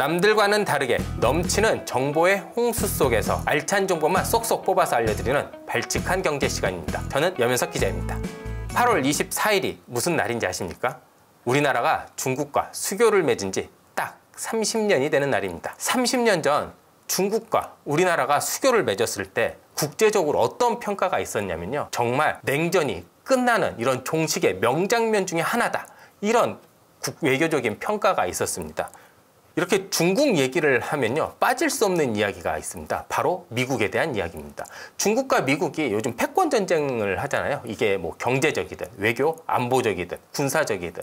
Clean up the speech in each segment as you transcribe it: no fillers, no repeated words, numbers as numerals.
남들과는 다르게 넘치는 정보의 홍수 속에서 알찬 정보만 쏙쏙 뽑아서 알려드리는 발칙한 경제 시간입니다. 저는 염현석 기자입니다. 8월 24일이 무슨 날인지 아십니까? 우리나라가 중국과 수교를 맺은 지 딱 30년이 되는 날입니다. 30년 전 중국과 우리나라가 수교를 맺었을 때 국제적으로 어떤 평가가 있었냐면요. 정말 냉전이 끝나는 이런 종식의 명장면 중에 하나다. 이런 외교적인 평가가 있었습니다. 이렇게 중국 얘기를 하면요. 빠질 수 없는 이야기가 있습니다. 바로 미국에 대한 이야기입니다. 중국과 미국이 요즘 패권 전쟁을 하잖아요. 이게 뭐 경제적이든 외교, 안보적이든 군사적이든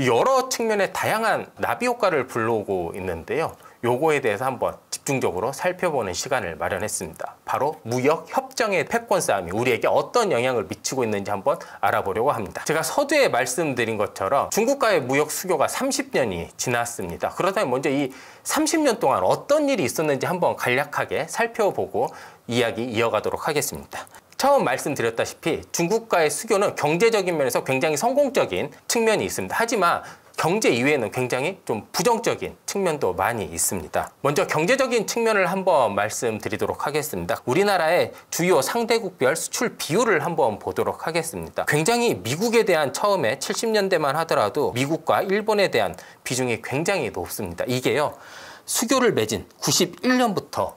여러 측면의 다양한 나비 효과를 불러오고 있는데요. 요거에 대해서 한번 집중적으로 살펴보는 시간을 마련했습니다. 바로 무역 협정의 패권 싸움이 우리에게 어떤 영향을 미치고 있는지 한번 알아보려고 합니다. 제가 서두에 말씀드린 것처럼 중국과의 무역 수교가 30년이 지났습니다. 그렇다면 먼저 이 30년 동안 어떤 일이 있었는지 한번 간략하게 살펴보고 이야기 이어가도록 하겠습니다. 처음 말씀드렸다시피 중국과의 수교는 경제적인 면에서 굉장히 성공적인 측면이 있습니다. 하지만 경제 이외에는 굉장히 좀 부정적인 측면도 많이 있습니다. 먼저 경제적인 측면을 한번 말씀드리도록 하겠습니다. 우리나라의 주요 상대국별 수출 비율을 한번 보도록 하겠습니다. 굉장히 미국에 대한 처음에 70년대만 하더라도 미국과 일본에 대한 비중이 굉장히 높습니다. 이게요. 수교를 맺은 91년부터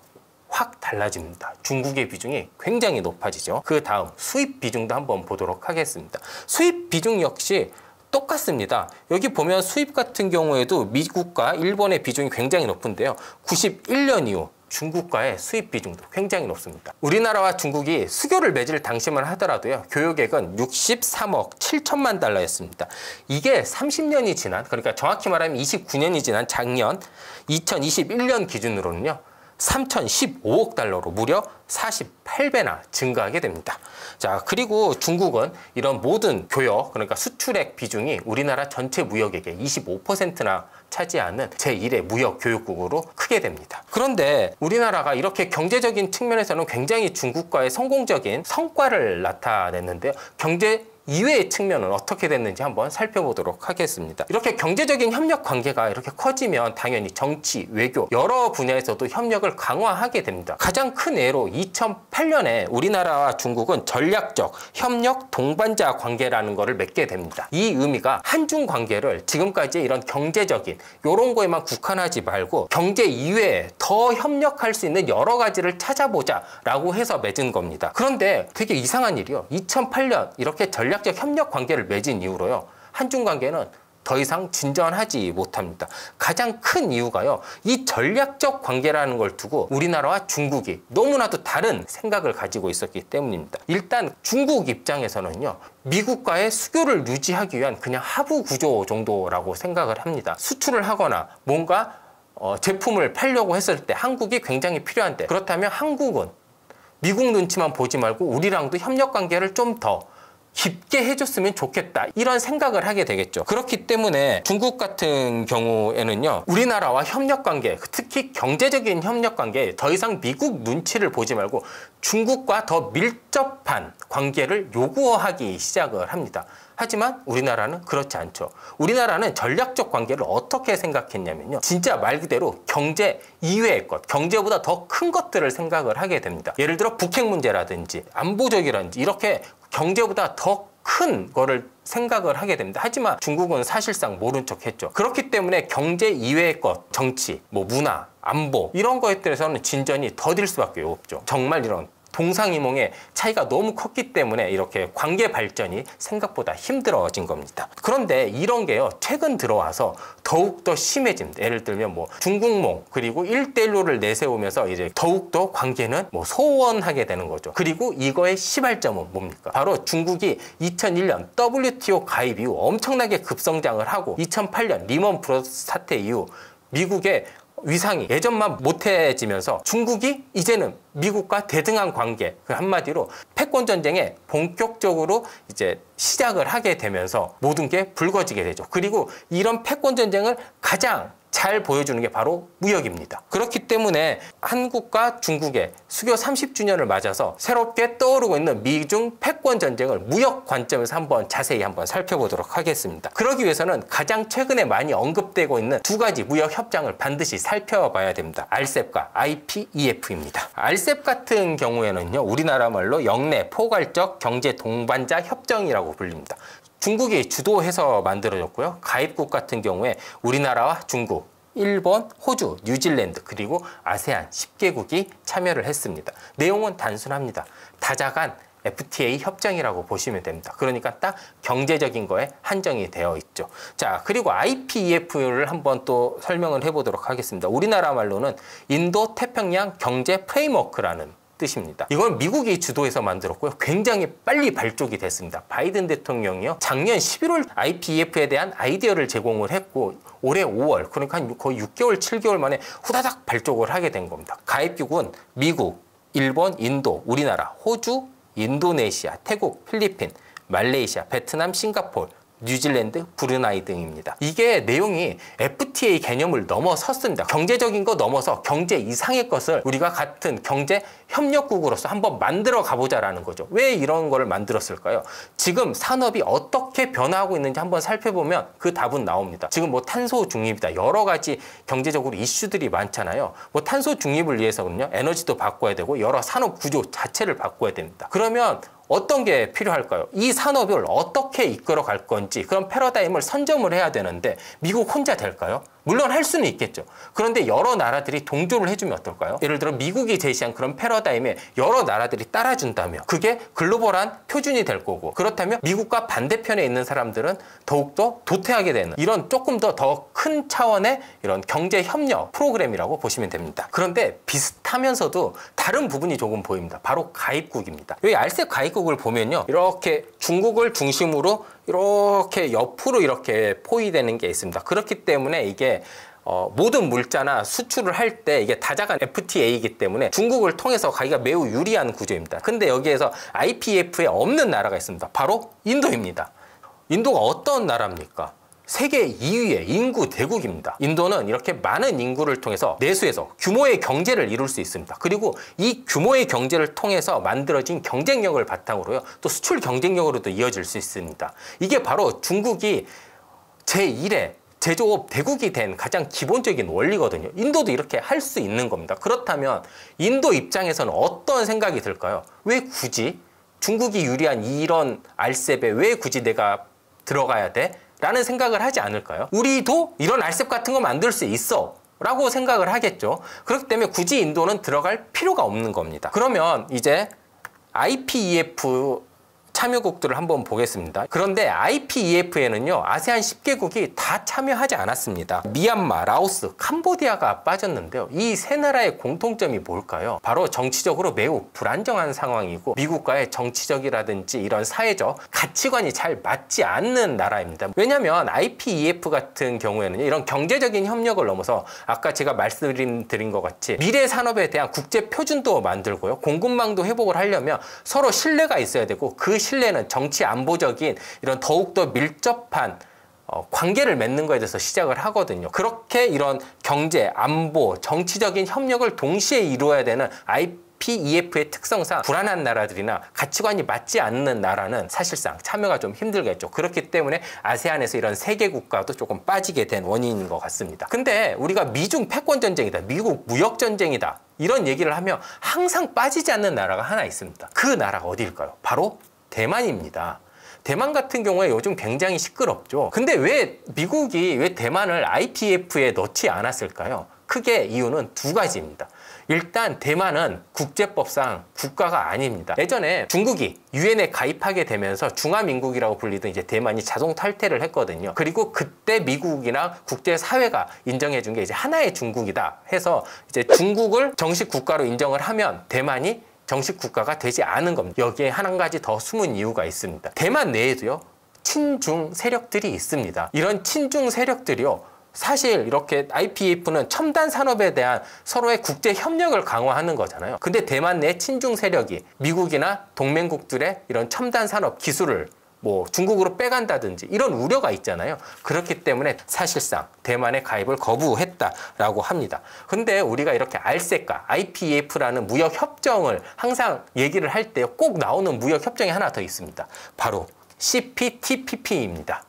확 달라집니다. 중국의 비중이 굉장히 높아지죠. 그 다음 수입 비중도 한번 보도록 하겠습니다. 수입 비중 역시 똑같습니다. 여기 보면 수입 같은 경우에도 미국과 일본의 비중이 굉장히 높은데요. 91년 이후 중국과의 수입 비중도 굉장히 높습니다. 우리나라와 중국이 수교를 맺을 당시만 하더라도요. 교역액은 63억 7천만 달러였습니다. 이게 30년이 지난, 그러니까 정확히 말하면 29년이 지난 작년 2021년 기준으로는요. 3,015억 달러로 무려 48배나 증가하게 됩니다. 자, 그리고 중국은 이런 모든 교역, 그러니까 수출액 비중이 우리나라 전체 무역액의 25%나 차지하는 제1의 무역 교역국으로 크게 됩니다. 그런데 우리나라가 이렇게 경제적인 측면에서는 굉장히 중국과의 성공적인 성과를 나타냈는데요. 경제 이외의 측면은 어떻게 됐는지 한번 살펴보도록 하겠습니다. 이렇게 경제적인 협력 관계가 이렇게 커지면 당연히 정치, 외교 여러 분야에서도 협력을 강화하게 됩니다. 가장 큰 예로 2008년에 우리나라와 중국은 전략적 협력 동반자 관계라는 것을 맺게 됩니다. 이 의미가 한중 관계를 지금까지 이런 경제적인 이런 거에만 국한하지 말고 경제 이외에 더 협력할 수 있는 여러 가지를 찾아보자 라고 해서 맺은 겁니다. 그런데 되게 이상한 일이요. 2008년 이렇게 전략적 협력 관계를 맺은 이후로요. 한중 관계는 더 이상 진전하지 못합니다. 가장 큰 이유가요. 이 전략적 관계라는 걸 두고 우리나라와 중국이 너무나도 다른 생각을 가지고 있었기 때문입니다. 일단 중국 입장에서는요. 미국과의 수교를 유지하기 위한 그냥 하부 구조 정도라고 생각을 합니다. 수출을 하거나 뭔가 제품을 팔려고 했을 때 한국이 굉장히 필요한데 그렇다면 한국은 미국 눈치만 보지 말고 우리랑도 협력 관계를 좀 더 깊게 해줬으면 좋겠다 이런 생각을 하게 되겠죠. 그렇기 때문에 중국 같은 경우에는요. 우리나라와 협력관계 특히 경제적인 협력관계에 더 이상 미국 눈치를 보지 말고 중국과 더 밀접한 관계를 요구하기 시작을 합니다. 하지만 우리나라는 그렇지 않죠. 우리나라는 전략적 관계를 어떻게 생각했냐면요. 진짜 말 그대로 경제 이외의 것, 경제보다 더 큰 것들을 생각을 하게 됩니다. 예를 들어 북핵 문제라든지 안보적이라든지 이렇게 경제보다 더 큰 거를 생각을 하게 됩니다. 하지만 중국은 사실상 모른 척 했죠. 그렇기 때문에 경제 이외의 것, 정치, 문화, 안보 이런 거에 대해서는 진전이 더딜 수밖에 없죠. 정말 이런 동상이몽의 차이가 너무 컸기 때문에 이렇게 관계 발전이 생각보다 힘들어진 겁니다. 그런데 이런 게요. 최근 들어와서 더욱더 심해집니다. 예를 들면 중국몽 그리고 1대1로를 내세우면서 이제 더욱더 관계는 소원하게 되는 거죠. 그리고 이거의 시발점은 뭡니까? 바로 중국이 2001년 WTO 가입 이후 엄청나게 급성장을 하고 2008년 리먼 브러더스 사태 이후 미국의 위상이 예전만 못해지면서 중국이 이제는 미국과 대등한 관계, 그 한마디로 패권 전쟁에 본격적으로 이제 시작을 하게 되면서 모든 게 불거지게 되죠. 그리고 이런 패권 전쟁을 가장 잘 보여주는 게 바로 무역입니다. 그렇기 때문에 한국과 중국의 수교 30주년을 맞아서 새롭게 떠오르고 있는 미중 패권 전쟁을 무역 관점에서 자세히 살펴보도록 하겠습니다. 그러기 위해서는 가장 최근에 많이 언급되고 있는 두 가지 무역 협정을 반드시 살펴봐야 됩니다. RCEP과 IPEF입니다. RCEP 같은 경우에는요, 우리나라 말로 영내 포괄적 경제 동반자 협정이라고 불립니다. 중국이 주도해서 만들어졌고요. 가입국 같은 경우에 우리나라와 중국, 일본, 호주, 뉴질랜드 그리고 아세안 10개국이 참여를 했습니다. 내용은 단순합니다. 다자간 FTA 협정이라고 보시면 됩니다. 그러니까 딱 경제적인 거에 한정이 되어 있죠. 자, 그리고 IPEF를 한번 또 설명을 해보도록 하겠습니다. 우리나라 말로는 인도 태평양 경제 프레임워크라는 뜻입니다. 이건 미국이 주도해서 만들었고요. 굉장히 빨리 발족이 됐습니다. 바이든 대통령이요, 작년 11월 IPEF에 대한 아이디어를 제공을 했고 올해 5월, 그러니까 거의 6개월, 7개월 만에 후다닥 발족을 하게 된 겁니다. 가입국은 미국, 일본, 인도, 우리나라, 호주, 인도네시아, 태국, 필리핀, 말레이시아, 베트남, 싱가포르, 뉴질랜드, 브루나이 등입니다. 이게 내용이 FTA 개념을 넘어섰습니다. 경제적인 거 넘어서 경제 이상의 것을 우리가 같은 경제 협력국으로서 한번 만들어 가보자라는 거죠. 왜 이런 거를 만들었을까요? 지금 산업이 어떻게 변화하고 있는지 한번 살펴보면 그 답은 나옵니다. 지금 탄소 중립이다, 여러 가지 경제적으로 이슈들이 많잖아요. 탄소 중립을 위해서는요, 에너지도 바꿔야 되고 여러 산업 구조 자체를 바꿔야 됩니다. 그러면 어떤 게 필요할까요? 이 산업을 어떻게 이끌어 갈 건지 그런 패러다임을 선점을 해야 되는데 미국 혼자 될까요? 물론 할 수는 있겠죠. 그런데 여러 나라들이 동조를 해주면 어떨까요? 예를 들어 미국이 제시한 그런 패러다임에 여러 나라들이 따라준다면 그게 글로벌한 표준이 될 거고, 그렇다면 미국과 반대편에 있는 사람들은 더욱더 도태하게 되는 이런 조금 더 큰 차원의 이런 경제 협력 프로그램이라고 보시면 됩니다. 그런데 비슷하면서도 다른 부분이 조금 보입니다. 바로 가입국입니다. 여기 RCEP 가입국을 보면요, 이렇게 중국을 중심으로 이렇게 옆으로 이렇게 포위되는 게 있습니다. 그렇기 때문에 이게 모든 물자나 수출을 할 때 이게 다자간 FTA이기 때문에 중국을 통해서 가기가 매우 유리한 구조입니다. 근데 여기에서 IPEF에 없는 나라가 있습니다. 바로 인도입니다. 인도가 어떤 나라입니까? 세계 2위의 인구 대국입니다. 인도는 이렇게 많은 인구를 통해서 내수해서 규모의 경제를 이룰 수 있습니다. 그리고 이 규모의 경제를 통해서 만들어진 경쟁력을 바탕으로요, 또 수출 경쟁력으로도 이어질 수 있습니다. 이게 바로 중국이 제1의 제조업 대국이 된 가장 기본적인 원리거든요. 인도도 이렇게 할 수 있는 겁니다. 그렇다면 인도 입장에서는 어떤 생각이 들까요? 왜 굳이 중국이 유리한 이런 RCEP에 왜 굳이 내가 들어가야 돼? 라는 생각을 하지 않을까요? 우리도 이런 RCEP 같은 거 만들 수 있어 라고 생각을 하겠죠. 그렇기 때문에 굳이 인도는 들어갈 필요가 없는 겁니다. 그러면 이제 IPEF 참여국들을 한번 보겠습니다. 그런데 IPEF에는요, 아세안 10개국이 다 참여하지 않았습니다. 미얀마, 라오스, 캄보디아가 빠졌는데요. 이 세 나라의 공통점이 뭘까요? 바로 정치적으로 매우 불안정한 상황이고 미국과의 정치적이라든지 이런 사회적 가치관이 잘 맞지 않는 나라입니다. 왜냐하면 IPEF 같은 경우에는 이런 경제적인 협력을 넘어서 아까 제가 말씀드린 것 같이 미래 산업에 대한 국제 표준도 만들고요, 공급망도 회복을 하려면 서로 신뢰가 있어야 되고, 그 신뢰는 정치 안보적인 이런 더욱더 밀접한 관계를 맺는 것에 대해서 시작을 하거든요. 그렇게 이런 경제, 안보, 정치적인 협력을 동시에 이루어야 되는 IPEF의 특성상 불안한 나라들이나 가치관이 맞지 않는 나라는 사실상 참여가 좀 힘들겠죠. 그렇기 때문에 아세안에서 이런 세계 국가도 조금 빠지게 된 원인인 것 같습니다. 근데 우리가 미중 패권 전쟁이다, 미국 무역 전쟁이다, 이런 얘기를 하면 항상 빠지지 않는 나라가 하나 있습니다. 그 나라가 어디일까요? 바로 대만입니다. 대만 같은 경우에 요즘 굉장히 시끄럽죠. 근데 왜 미국이 왜 대만을 IPEF에 넣지 않았을까요? 크게 이유는 두 가지입니다. 일단 대만은 국제법상 국가가 아닙니다. 예전에 중국이 유엔에 가입하게 되면서 중화민국이라고 불리던 이제 대만이 자동 탈퇴를 했거든요. 그리고 그때 미국이나 국제사회가 인정해준 게 이제 하나의 중국이다 해서 이제 중국을 정식 국가로 인정을 하면 대만이 정식 국가가 되지 않은 겁니다. 여기에 한 가지 더 숨은 이유가 있습니다. 대만 내에도요, 친중 세력들이 있습니다. 이런 친중 세력들이요, 사실 이렇게 IPEF는 첨단 산업에 대한 서로의 국제 협력을 강화하는 거잖아요. 근데 대만 내 친중 세력이 미국이나 동맹국들의 이런 첨단 산업 기술을 뭐 중국으로 빼간다든지 이런 우려가 있잖아요. 그렇기 때문에 사실상 대만의 가입을 거부했다라고 합니다. 근데 우리가 이렇게 RCEP과 IPEF라는 무역 협정을 항상 얘기를 할 때 꼭 나오는 무역 협정이 하나 더 있습니다. 바로 CPTPP입니다.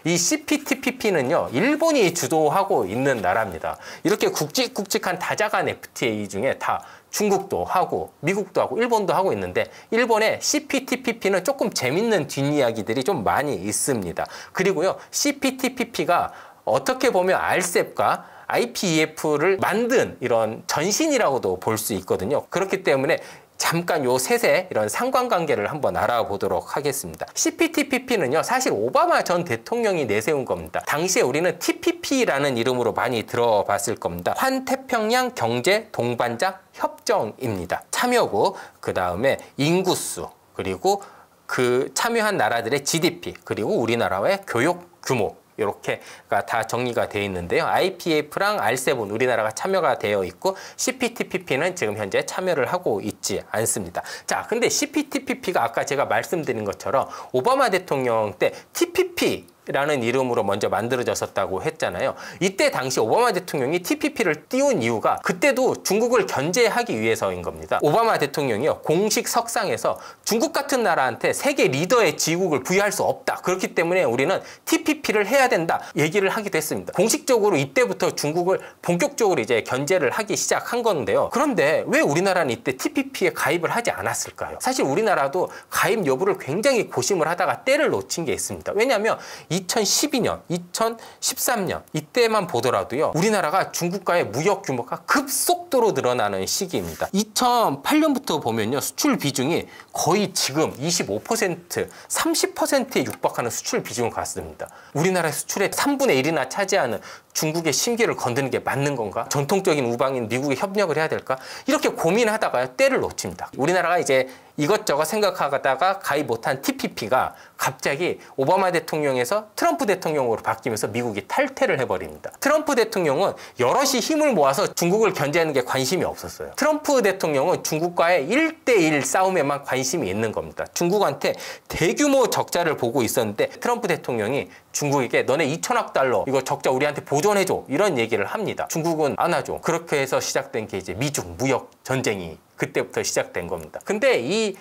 이 CPTPP는요, 일본이 주도하고 있는 나라입니다. 이렇게 굵직굵직한 다자간 FTA 중에 다 중국도 하고 미국도 하고 일본도 하고 있는데, 일본의 CPTPP는 조금 재밌는 뒷이야기들이 좀 많이 있습니다. 그리고요, CPTPP가 어떻게 보면 RCEP과 IPEF를 만든 이런 전신이라고도 볼 수 있거든요. 그렇기 때문에 잠깐 요 셋의 이런 상관관계를 한번 알아보도록 하겠습니다. CPTPP는요, 사실 오바마 전 대통령이 내세운 겁니다. 당시에 우리는 TPP라는 이름으로 많이 들어봤을 겁니다. 환태평양 경제 동반자 협정입니다. 참여국, 그 다음에 인구수, 그리고 그 참여한 나라들의 GDP, 그리고 우리나라의 교육 규모, 이렇게가 다 정리가 되어 있는데요. IPEF랑 RCEP은 우리나라가 참여가 되어 있고, CPTPP는 지금 현재 참여를 하고 있지 않습니다. 자, 근데 CPTPP가 아까 제가 말씀드린 것처럼 오바마 대통령 때 TPP라는 이름으로 먼저 만들어졌었다고 했잖아요. 이때 당시 오바마 대통령이 TPP를 띄운 이유가 그때도 중국을 견제하기 위해서인 겁니다. 오바마 대통령이요, 공식 석상에서 중국 같은 나라한테 세계 리더의 지위국을 부여할 수 없다. 그렇기 때문에 우리는 TPP를 해야 된다. 얘기를 하기도 했습니다. 공식적으로 이때부터 중국을 본격적으로 이제 견제를 하기 시작한 건데요. 그런데 왜 우리나라는 이때 TPP에 가입을 하지 않았을까요? 사실 우리나라도 가입 여부를 굉장히 고심을 하다가 때를 놓친 게 있습니다. 왜냐하면 2012년, 2013년 이때만 보더라도요, 우리나라가 중국과의 무역 규모가 급속도로 늘어나는 시기입니다. 2008년부터 보면요, 수출 비중이 거의 지금 25%, 30%에 육박하는 수출 비중을 갖습니다. 우리나라의 수출의 3분의 1이나 차지하는 중국의 심기를 건드는 게 맞는 건가? 전통적인 우방인 미국에 협력을 해야 될까? 이렇게 고민하다가 때를 놓칩니다. 우리나라가 이제 이것저것 생각하다가 가입 못한 TPP가 갑자기 오바마 대통령에서 트럼프 대통령으로 바뀌면서 미국이 탈퇴를 해버립니다. 트럼프 대통령은 여럿이 힘을 모아서 중국을 견제하는 게 관심이 없었어요. 트럼프 대통령은 중국과의 1대1 싸움에만 관심이 있는 겁니다. 중국한테 대규모 적자를 보고 있었는데 트럼프 대통령이 중국에게 너네 2천억 달러 이거 적자 우리한테 보존해줘, 이런 얘기를 합니다. 중국은 안 하죠. 그렇게 해서 시작된 게 이제 미중 무역 전쟁이 그때부터 시작된 겁니다. 근데 이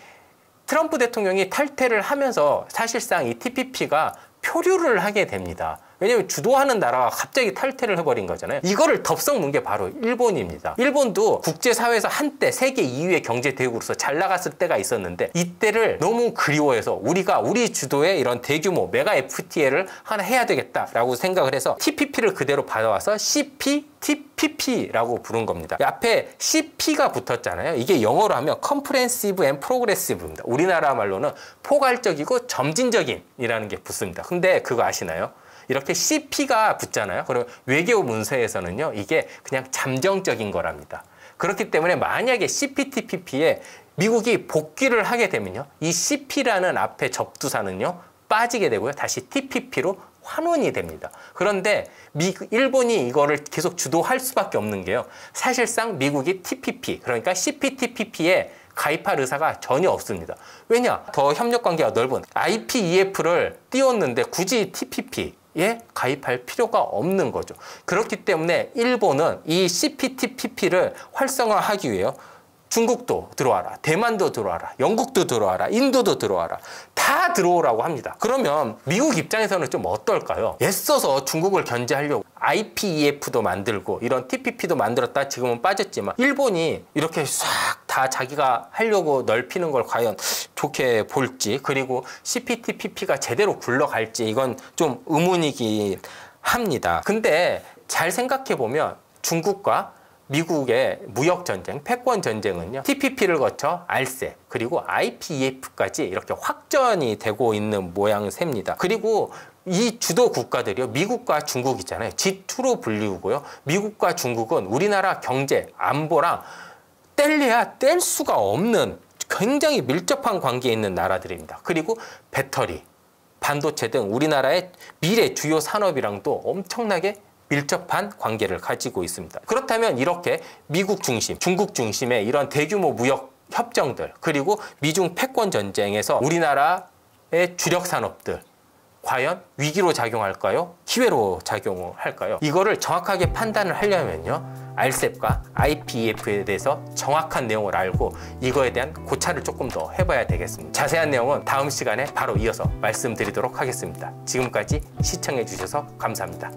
트럼프 대통령이 탈퇴를 하면서 사실상 이 TPP가 표류를 하게 됩니다. 왜냐하면 주도하는 나라가 갑자기 탈퇴를 해버린 거잖아요. 이거를 덥석 게 바로 일본입니다. 일본도 국제사회에서 한때 세계 2위의 경제대국으로서 잘 나갔을 때가 있었는데, 이때를 너무 그리워해서 우리가 우리 주도의 이런 대규모 메가 FTA를 하나 해야 되겠다라고 생각을 해서 TPP를 그대로 받아와서 CPTPP라고 부른 겁니다. 앞에 CP가 붙었잖아요. 이게 영어로 하면 Comprehensive and Progressive입니다. 우리나라 말로는 포괄적이고 점진적인이라는 게 붙습니다. 근데 그거 아시나요? 이렇게 CP가 붙잖아요. 그러면 외교 문서에서는요, 이게 그냥 잠정적인 거랍니다. 그렇기 때문에 만약에 CPTPP에 미국이 복귀를 하게 되면요, 이 CP라는 앞에 접두사는요, 빠지게 되고요, 다시 TPP로 환원이 됩니다. 그런데 일본이 이거를 계속 주도할 수밖에 없는 게요, 사실상 미국이 TPP, 그러니까 CPTPP에 가입할 의사가 전혀 없습니다. 왜냐? 더 협력 관계가 넓은 IPEF를 띄웠는데 굳이 TPP에 가입할 필요가 없는 거죠. 그렇기 때문에 일본은 이 CPTPP를 활성화하기 위해요, 중국도 들어와라, 대만도 들어와라, 영국도 들어와라, 인도도 들어와라, 다 들어오라고 합니다. 그러면 미국 입장에서는 좀 어떨까요? 애써서 중국을 견제하려고 IPEF도 만들고 이런 TPP도 만들었다 지금은 빠졌지만, 일본이 이렇게 싹 다 자기가 하려고 넓히는 걸 과연 좋게 볼지, 그리고 CPTPP가 제대로 굴러갈지, 이건 좀 의문이긴 합니다. 근데 잘 생각해 보면 중국과 미국의 무역전쟁, 패권전쟁은요, TPP를 거쳐 RCEP, 그리고 IPEF까지 이렇게 확전이 되고 있는 모양새입니다. 그리고 이 주도 국가들이요, 미국과 중국이잖아요. G2로 불리우고요. 미국과 중국은 우리나라 경제, 안보랑 뗄래야 뗄 수가 없는 굉장히 밀접한 관계에 있는 나라들입니다. 그리고 배터리, 반도체 등 우리나라의 미래 주요 산업이랑도 엄청나게 밀접한 관계를 가지고 있습니다. 그렇다면 이렇게 미국 중심, 중국 중심의 이런 대규모 무역 협정들, 그리고 미중 패권 전쟁에서 우리나라 주력 산업들 과연 위기로 작용할까요? 기회로 작용할까요? 이거를 정확하게 판단을 하려면요, RCEP과 IPEF에 대해서 정확한 내용을 알고 이거에 대한 고찰을 조금 더 해봐야 되겠습니다. 자세한 내용은 다음 시간에 바로 이어서 말씀드리도록 하겠습니다. 지금까지 시청해 주셔서 감사합니다.